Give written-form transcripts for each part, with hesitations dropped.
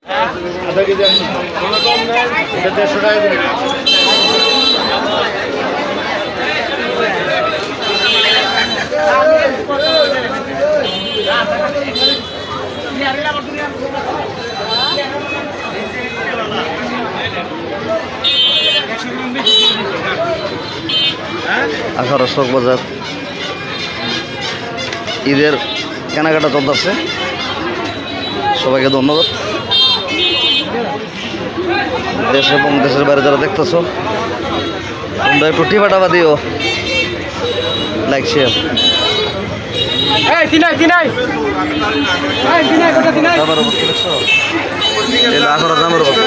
আধা কেজি এটা 150 টাকা দিন। আখাউড়া শোক বাজার ঈদের কেনাকাটা চলতেছে। সবাইকে ধন্যবাদ। দেশ এবং দেশের বাইরে যারা দেখতেছো তোমরা একটু টিপাটাপা দিও, লাইক শেয়ার। আখাউড়া জামের অবস্থা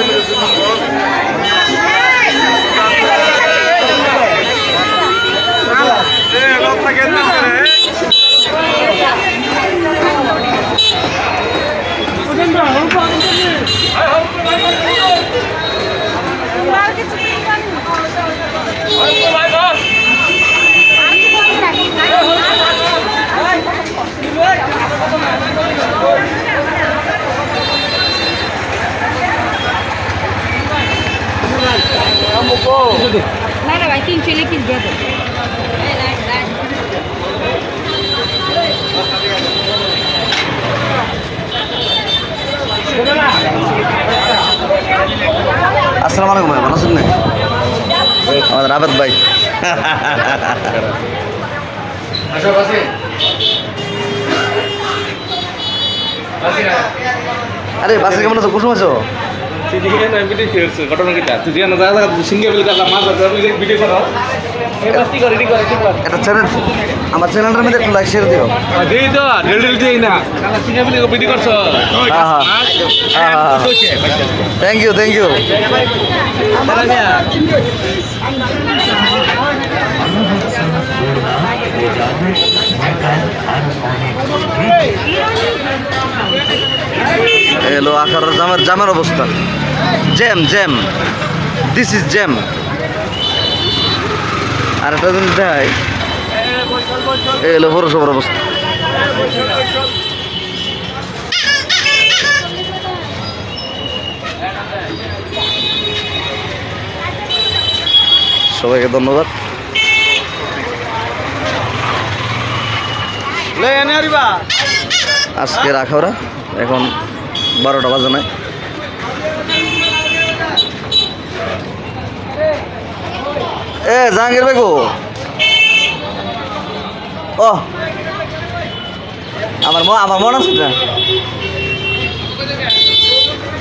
না না ভাই 300 লিখে দিয়ে দেন। আসসালামু আলাইকুম ভাই, ভালো আছেন না? আমাদের আবেদ ভাই। আরে বাসে কেমন আছো? কুসুম আছো? একটা চ্যানেল, আমার চ্যানেলটার মধ্যে একটু লাইক শেয়ার দিও। Thank you thank you. এলো আখাউড়ার জামের অবস্থা। Jam jam, this is jam. আর একটা দিন দেখাই, এলো পৌরসভার অবস্থা। সবাইকে ধন্যবাদ। আজকে আখাউড়া এখন 12টা বাজে নাই। এ জাহাঙ্গীর ভাই গো, ও আমার মন আছে না।